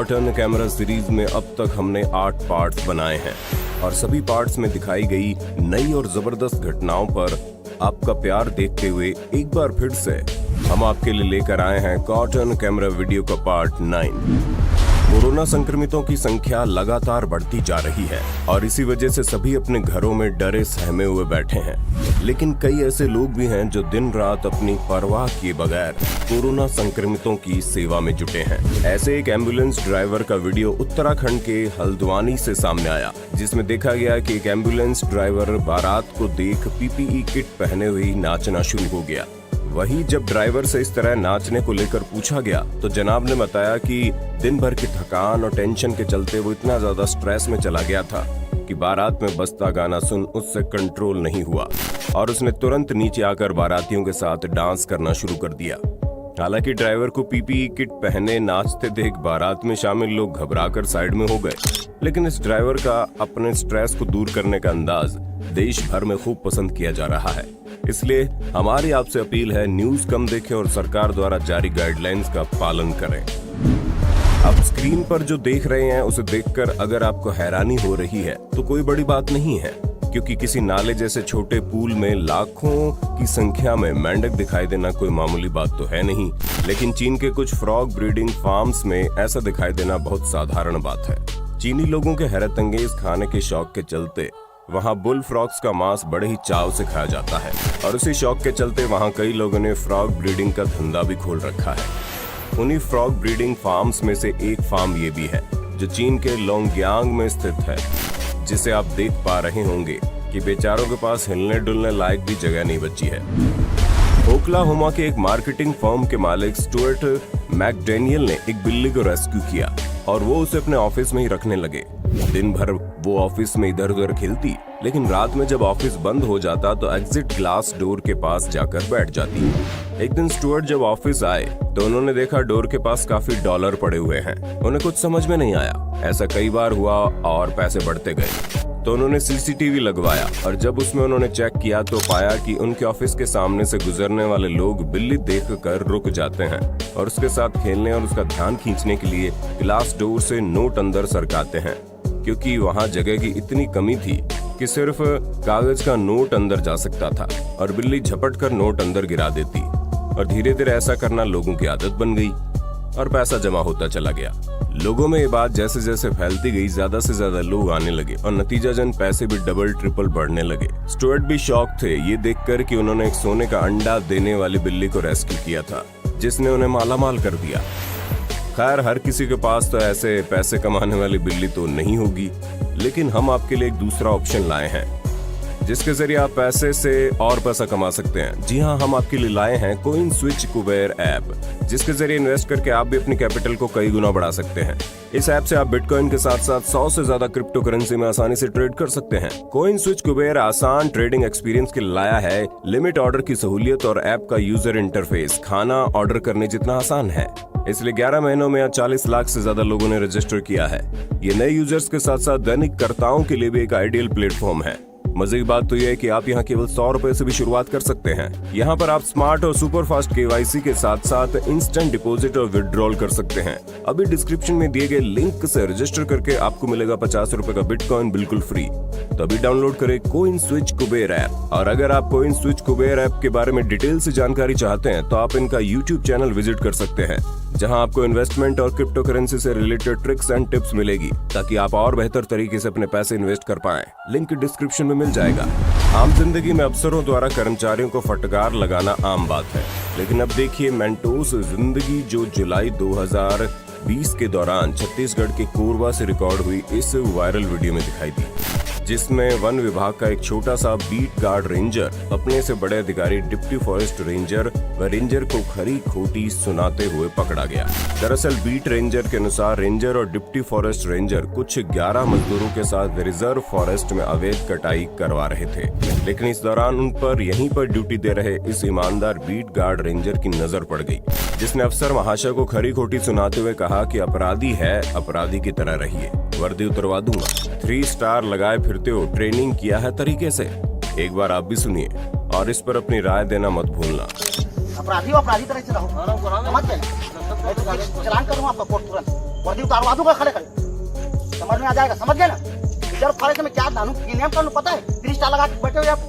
Cotton camera series में अब तक हमने 8 पार्ट्स बनाए हैं और सभी पार्ट्स में दिखाई गई नई और जबरदस्त घटनाओं पर आपका प्यार देखते हुए एक बार फिर से हम आपके लिए लेकर आए हैं कॉटन कैमरा वीडियो का पार्ट 9। कोरोना संक्रमितों की संख्या लगातार बढ़ती जा रही है और इसी वजह से सभी अपने घरों में डरे सहमे हुए बैठे हैं। लेकिन कई ऐसे लोग भी हैं जो दिन रात अपनी परवाह किए बगैर कोरोना संक्रमितों की सेवा में जुटे हैं। ऐसे एक एम्बुलेंस ड्राइवर का वीडियो उत्तराखंड के हल्द्वानी से सामने आया, जिसमें देखा गया कि एक एम्बुलेंस ड्राइवर बारात को देख पीपीई किट पहने हुए ही नाचना शुरू हो गया। वहीं जब ड्राइवर से इस तरह नाचने को लेकर पूछा गया तो जनाब ने बताया कि दिन भर की थकान और टेंशन के चलते वो इतना ज्यादा स्ट्रेस में चला गया था कि बारात में बजता गाना सुन उससे कंट्रोल नहीं हुआ और उसने तुरंत नीचे आकर बारातियों के साथ डांस करना शुरू कर दिया। हालांकि ड्राइवर को पीपीई किट पहने नाचते देख बारात में शामिल लोग घबराकर साइड में हो गए, लेकिन इस ड्राइवर का अपने स्ट्रेस को दूर करने का अंदाज देश भर में खूब पसंद किया जा रहा है। इसलिए हमारी आपसे अपील है, न्यूज कम देखें और सरकार द्वारा जारी गाइडलाइंस का पालन करें। आप स्क्रीन पर जो देख रहे हैं उसे देखकर अगर आपको हैरानी हो रही है तो कोई बड़ी बात नहीं है, क्योंकि किसी नाले जैसे छोटे पूल में लाखों की संख्या में मेंढक दिखाई देना कोई मामूली बात तो है नहीं। लेकिन चीन के कुछ फ्रॉग ब्रीडिंग फार्म्स में ऐसा दिखाई देना बहुत साधारण बात है। चीनी लोगों के हैरतअंगेज खाने के शौक के चलते वहाँ बुल फ्रॉग्स का मांस बड़े ही चाव से खाया जाता है और उसी शौक के चलते वहाँ कई लोगों ने फ्रॉग ब्रीडिंग का धंधा भी खोल रखा है। उन्हीं फ्रॉग ब्रीडिंग फार्म्स में से एक फार्म ये भी है जो चीन के लोंगयांग में स्थित है, जिसे आप देख पा रहे होंगे कि बेचारों के पास हिलने डुलने लायक भी जगह नहीं बची है। ओक्लाहोमा के एक मार्केटिंग फर्म के मालिक स्टुअर्ट मैकडैनियल ने एक बिल्ली को रेस्क्यू किया और वो उसे अपने ऑफिस में ही रखने लगे। दिन भर वो ऑफिस में इधर उधर खेलती, लेकिन रात में जब ऑफिस बंद हो जाता तो एग्जिट ग्लास डोर के पास जाकर बैठ जाती। एक दिन स्टुअर्ट जब ऑफिस आए तो उन्होंने देखा डोर के पास काफी डॉलर पड़े हुए हैं। उन्हें कुछ समझ में नहीं आया। ऐसा कई बार हुआ और पैसे बढ़ते गए तो उन्होंने सीसीटीवी लगवाया और जब उसमें उन्होंने चेक किया तो पाया कि उनके ऑफिस के सामने से गुजरने वाले लोग बिल्ली देखकर रुक जाते हैं और उसके साथ खेलने और उसका ध्यान खींचने के लिए ग्लास डोर से नोट अंदर सरकाते हैं, क्योंकि वहां जगह की इतनी कमी थी कि सिर्फ कागज का नोट अंदर जा सकता था और बिल्ली झपट कर नोट अंदर गिरा देती और धीरे धीरे ऐसा करना लोगों की आदत बन गई और पैसा जमा होता चला गया। लोगों में ये बात जैसे जैसे फैलती गई, ज्यादा से ज्यादा लोग आने लगे और नतीजतन पैसे भी डबल ट्रिपल बढ़ने लगे। स्टुअर्ट भी शॉक थे ये देखकर कि उन्होंने एक सोने का अंडा देने वाली बिल्ली को रेस्क्यू किया था, जिसने उन्हें मालामाल कर दिया। खैर, हर किसी के पास तो ऐसे पैसे कमाने वाली बिल्ली तो नहीं होगी, लेकिन हम आपके लिए एक दूसरा ऑप्शन लाए हैं जिसके जरिए आप पैसे से और पैसा कमा सकते हैं। जी हाँ, हम आपके लिए लाए हैं कोइन स्विच कुबेर ऐप, जिसके जरिए इन्वेस्ट करके आप भी अपनी कैपिटल को कई गुना बढ़ा सकते हैं। इस ऐप से आप बिटकॉइन के साथ साथ 100 से ज्यादा क्रिप्टो करेंसी में आसानी से ट्रेड कर सकते हैं। कोइन स्विच कुबेर आसान ट्रेडिंग एक्सपीरियंस के लिए लाया है लिमिट ऑर्डर की सहूलियत और ऐप का यूजर इंटरफेस खाना ऑर्डर करने जितना आसान है। इसलिए 11 महीनों में 40 लाख से ज्यादा लोगों ने रजिस्टर किया है। ये नए यूजर्स के साथ साथ दैनिक कर्ताओं के लिए भी एक आइडियल प्लेटफॉर्म है। मजे की बात तो यह है कि आप यहाँ केवल 100 रुपए से भी शुरुआत कर सकते हैं। यहाँ पर आप स्मार्ट और सुपर फास्ट केवाईसी के साथ साथ इंस्टेंट डिपॉजिट और विड्रॉल कर सकते हैं। अभी डिस्क्रिप्शन में दिए गए लिंक से रजिस्टर करके आपको मिलेगा 50 रुपए का बिटकॉइन बिल्कुल फ्री। तो अभी डाउनलोड करें कोइन स्विच कुबेर ऐप। और अगर आप कोइन स्विच कुबेर ऐप के बारे में डिटेल से जानकारी चाहते हैं तो आप इनका यूट्यूब चैनल विजिट कर सकते हैं, जहां आपको इन्वेस्टमेंट और क्रिप्टो करेंसी से रिलेटेड ट्रिक्स एंड टिप्स मिलेगी ताकि आप और बेहतर तरीके से अपने पैसे इन्वेस्ट कर पाएं। लिंक डिस्क्रिप्शन में मिल जाएगा। आम जिंदगी में अफसरों द्वारा कर्मचारियों को फटकार लगाना आम बात है, लेकिन अब देखिए मेंटोस जिंदगी जो जुलाई 2020 के दौरान छत्तीसगढ़ के कोरबा से रिकॉर्ड हुई इस वायरल वीडियो में दिखाई दी, जिसमें वन विभाग का एक छोटा सा बीट गार्ड रेंजर अपने से बड़े अधिकारी डिप्टी फॉरेस्ट रेंजर व रेंजर को खरी खोटी सुनाते हुए पकड़ा गया। दरअसल बीट रेंजर के अनुसार रेंजर और डिप्टी फॉरेस्ट रेंजर कुछ 11 मजदूरों के साथ रिजर्व फॉरेस्ट में अवैध कटाई करवा रहे थे, लेकिन इस दौरान उन पर यहीं पर ड्यूटी दे रहे इस ईमानदार बीट गार्ड रेंजर की नजर पड़ गई, जिसने अफसर महाशय को खरी खोटी सुनाते हुए कहा कि अपराधी है, अपराधी की तरह रहिए, वर्दी उतरवा दूंगा। 3 स्टार लगाए फिरते हो, ट्रेनिंग किया है तरीके से। एक बार आप भी सुनिए और इस पर अपनी राय देना मत भूलना। अपराधी तरह से रहो, मत मैं तो चलान करूँगा आपका कोर्ट तुरंत, वर्दी उतारवा दूंगा खड़े खड़े, समझ में आ जाएगा, समझ गए ना। इधर फाड़े से मैं क्या जानूँ, ये नियम कानून पता है, 30 स्टार लगा के बैठे हुए आप,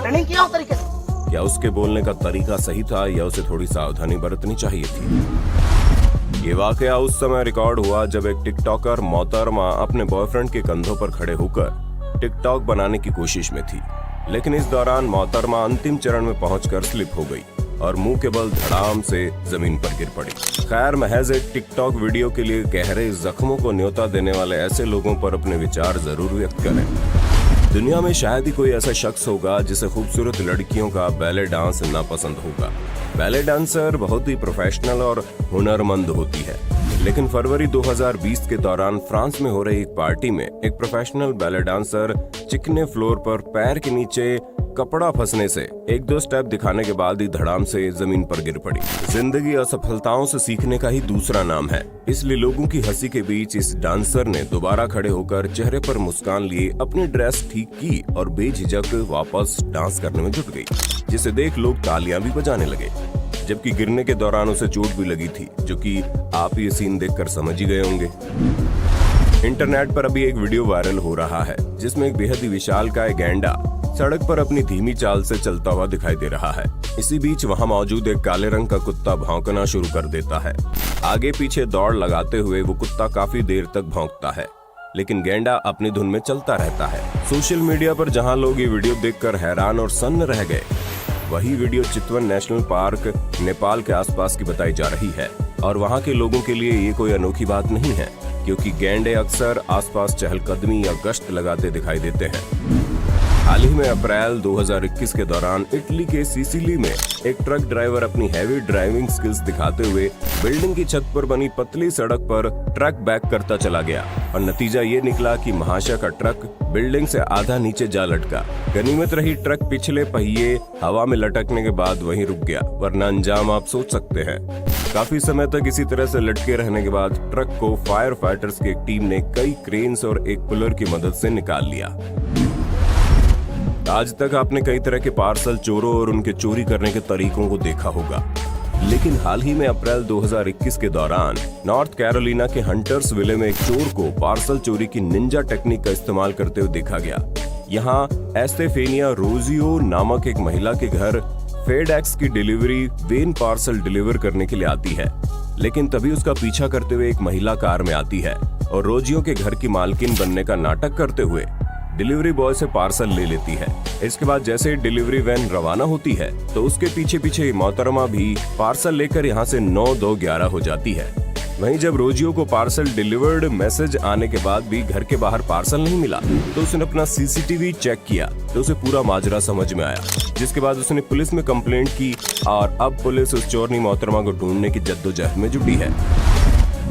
ट्रेनिंग किया हो तरीके से। क्या उसके बोलने का तरीका सही था या उसे थोड़ी सावधानी बरतनी चाहिए थी? ये वाकया उस समय रिकॉर्ड हुआ जब एक टिकटॉकर मोहतरमा अपने बॉयफ्रेंड के कंधों पर खड़े होकर टिकटॉक बनाने की कोशिश में थी, लेकिन इस दौरान मोहतरमा अंतिम चरण में पहुंचकर स्लिप हो गई और मुंह के बल धड़ाम से जमीन पर गिर पड़ी। खैर, महज एक टिकटॉक वीडियो के लिए गहरे जख्मों को न्योता देने वाले ऐसे लोगों पर अपने विचार जरूर व्यक्त करें। दुनिया में शायद ही कोई ऐसा शख्स होगा जिसे खूबसूरत लड़कियों का बैले डांस नापसंद होगा। बैले डांसर बहुत ही प्रोफेशनल और हुनरमंद होती है, लेकिन फरवरी 2020 के दौरान फ्रांस में हो रही एक पार्टी में एक प्रोफेशनल बैले डांसर चिकने फ्लोर पर पैर के नीचे कपड़ा फंसने से 1-2 स्टेप दिखाने के बाद ही धड़ाम से जमीन पर गिर पड़ी। जिंदगी असफलताओं से सीखने का ही दूसरा नाम है, इसलिए लोगों की हंसी के बीच इस डांसर ने दोबारा खड़े होकर चेहरे पर मुस्कान लिए अपनी ड्रेस ठीक की और बेझिझक वापस डांस करने में जुट गई, जिसे देख लोग तालियां भी बजाने लगे। जबकि गिरने के दौरान उसे चोट भी लगी थी, जो कि आप ये सीन देखकर समझ ही गए होंगे। इंटरनेट पर अभी एक वीडियो वायरल हो रहा है जिसमें एक बेहद ही विशालकाय गैंडा सड़क पर अपनी धीमी चाल से चलता हुआ दिखाई दे रहा है। इसी बीच वहां मौजूद एक काले रंग का कुत्ता भौंकना शुरू कर देता है। आगे पीछे दौड़ लगाते हुए वो कुत्ता काफी देर तक भौंकता है, लेकिन गैंडा अपनी धुन में चलता रहता है। सोशल मीडिया पर जहां लोग ये वीडियो देखकर हैरान और सन्न रह गए, वही वीडियो चितवन नेशनल पार्क नेपाल के आसपास की बताई जा रही है। और वहां के लोगों के लिए ये कोई अनोखी बात नहीं है, क्योंकि गैंडे अक्सर आसपास चहलकदमी या गश्त लगाते दिखाई देते हैं। हाल ही में अप्रैल 2021 के दौरान इटली के सिसिली में एक ट्रक ड्राइवर अपनी हैवी ड्राइविंग स्किल्स दिखाते हुए बिल्डिंग की छत पर बनी पतली सड़क पर ट्रक बैक करता चला गया और नतीजा ये निकला कि महाशय का ट्रक बिल्डिंग से आधा नीचे जा लटका। गनीमत रही ट्रक पिछले पहिए हवा में लटकने के बाद वहीं रुक गया, वरना अंजाम आप सोच सकते हैं। काफी समय तक इसी तरह से लटके रहने के बाद ट्रक को फायर फाइटर्स की एक टीम ने कई क्रेन्स और एक पुलर की मदद से निकाल लिया। आज तक आपने कई तरह के पार्सल चोरों और उनके चोरी करने के तरीकों को देखा होगा, लेकिन हाल ही में अप्रैल 2021 के दौरान नॉर्थ कैरोलिना के हंटर्स विले में एक चोर को पार्सल चोरी की निंजा टेक्निक का इस्तेमाल करते हुए देखा गया। यहाँ एस्टेफेनिया रोजियो नामक एक महिला के घर फेडेक्स की डिलीवरी वेन पार्सल डिलीवर करने के लिए आती है, लेकिन तभी उसका पीछा करते हुए एक महिला कार में आती है और रोजियो के घर की मालकिन बनने का नाटक करते हुए डिलीवरी बॉय से पार्सल ले लेती है। इसके बाद जैसे डिलीवरी वैन रवाना होती है तो उसके पीछे पीछे मोहतरमा भी पार्सल लेकर यहाँ से 9-2-11 हो जाती है। वहीं जब रोजियो को पार्सल डिलीवर्ड मैसेज आने के बाद भी घर के बाहर पार्सल नहीं मिला तो उसने अपना सीसीटीवी चेक किया तो उसे पूरा माजरा समझ में आया, जिसके बाद उसने पुलिस में कंप्लेंट की और अब पुलिस उस चोरनी मोहतरमा को ढूंढने की जद्दोजहद में जुटी है।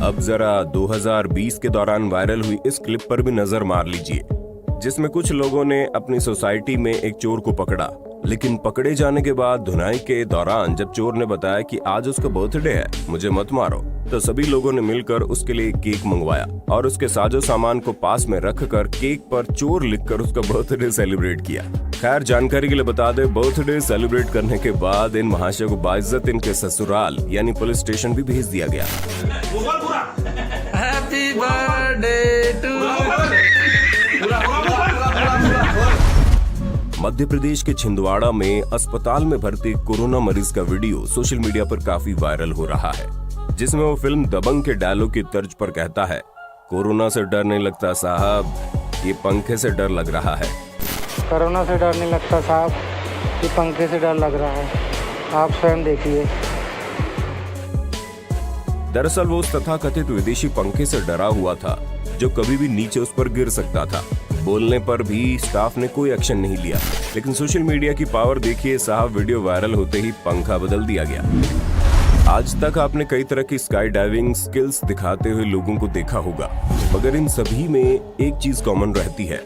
अब जरा 2020 के दौरान वायरल हुई इस क्लिप पर भी नजर मार लीजिए, जिसमें कुछ लोगों ने अपनी सोसाइटी में एक चोर को पकड़ा, लेकिन पकड़े जाने के बाद धुनाई के दौरान जब चोर ने बताया कि आज उसका बर्थडे है, मुझे मत मारो, तो सभी लोगों ने मिलकर उसके लिए केक मंगवाया और उसके साजो सामान को पास में रखकर केक पर चोर लिखकर उसका बर्थडे सेलिब्रेट किया। खैर, जानकारी के लिए बता दें, बर्थडे सेलिब्रेट करने के बाद इन महाशय को बाइज्जत इनके ससुराल यानी पुलिस स्टेशन भी भेज दिया गया। Happy birthday to Madhya Pradesh के छिंदवाड़ा में अस्पताल में भर्ती कोरोना मरीज का वीडियो सोशल मीडिया पर काफी वायरल हो रहा है, जिसमें वो फिल्म दबंग के डायलॉग की तर्ज पर कहता है, कोरोना से डर नहीं लगता साहब, ये पंखे से डर लग रहा है। कोरोना से डर नहीं लगता साहब, ये पंखे से डर लग रहा है, आप स्वयं देखिए। दरअसल वो उस तथाकथित विदेशी पंखे से डरा हुआ था जो कभी भी नीचे उस पर गिर सकता था। बोलने पर भी स्टाफ ने कोई एक्शन नहीं लिया, लेकिन सोशल मीडिया की पावर देखिए साहब, वीडियो वायरल होते ही पंखा बदल दिया गया। आज तक आपने कई तरह की स्काई डाइविंग स्किल्स दिखाते हुए लोगों को देखा होगा, मगर इन सभी में एक चीज कॉमन रहती है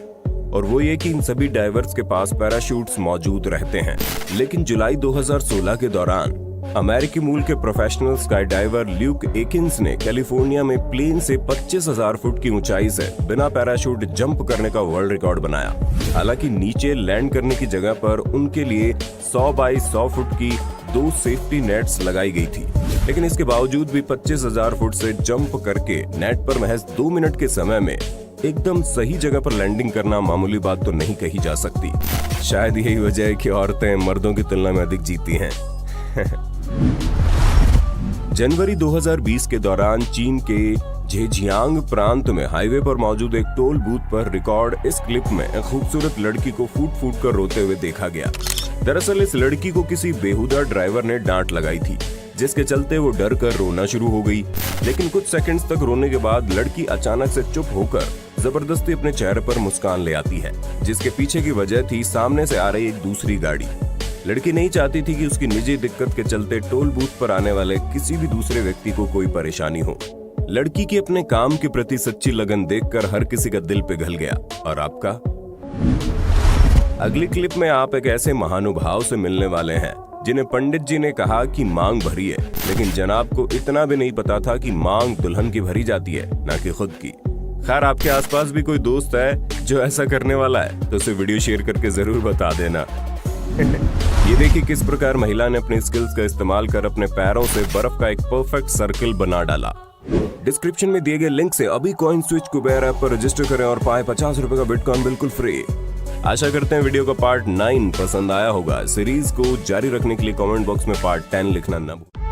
और वो ये कि इन सभी डाइवर्स के पास पैराशूट्स मौजूद रहते हैं। लेकिन जुलाई 2016 के दौरान अमेरिकी मूल के प्रोफेशनल स्काई डाइवर ल्यूक एकिंस ने कैलिफोर्निया में प्लेन से 25,000 फुट की ऊंचाई से बिना पैराशूट जंप करने का वर्ल्ड रिकॉर्ड बनाया। हालांकि नीचे लैंड करने की जगह पर उनके लिए 100 बाई 100 फुट की 2 सेफ्टी नेट्स लगाई गई थी, लेकिन इसके बावजूद भी 25,000 फुट से जंप करके नेट पर महज 2 मिनट के समय में एकदम सही जगह पर लैंडिंग करना मामूली बात तो नहीं कही जा सकती। शायद यही वजह है कि औरतें मर्दों की तुलना में अधिक जीती हैं। जनवरी 2020 के दौरान चीन के झेजियांग प्रांत में हाईवे पर मौजूद एक टोल बूथ पर रिकॉर्ड इस क्लिप में एक खूबसूरत लड़की को फूट फूट कर रोते हुए देखा गया। दरअसल इस लड़की को किसी बेहुदा ड्राइवर ने डांट लगाई थी, जिसके चलते वो डर कर रोना शुरू हो गई। लेकिन कुछ सेकंड्स तक रोने के बाद लड़की अचानक से चुप होकर जबरदस्ती अपने चेहरे पर मुस्कान ले आती है, जिसके पीछे की वजह थी सामने से आ रही एक दूसरी गाड़ी। लड़की नहीं चाहती थी कि उसकी निजी दिक्कत के चलते टोल बूथ पर आने वाले किसी भी दूसरे व्यक्ति को कोई परेशानी हो। लड़की की अपने काम के प्रति सच्ची लगन देखकर हर किसी का दिल पिघल गया। और आपका? अगली क्लिप में आप एक ऐसे महानुभाव से मिलने वाले हैं जिन्हें पंडित जी ने कहा कि मांग भरी है, लेकिन जनाब को इतना भी नहीं पता था कि मांग दुल्हन की भरी जाती है, ना कि खुद की। खैर, आपके आसपास भी कोई दोस्त है जो ऐसा करने वाला है तो उसे वीडियो शेयर करके जरूर बता देना। ये देखिए किस प्रकार महिला ने अपनी स्किल्स का इस्तेमाल कर अपने पैरों से बर्फ का एक परफेक्ट सर्कल बना डाला। डिस्क्रिप्शन में दिए गए लिंक से अभी कॉइन स्विच कुबेर ऐप पर रजिस्टर करें और पाएं 50 रुपए का बिटकॉइन बिल्कुल फ्री। आशा करते हैं वीडियो का पार्ट 9 पसंद आया होगा। सीरीज को जारी रखने के लिए कमेंट बॉक्स में पार्ट 10 लिखना न भूलें।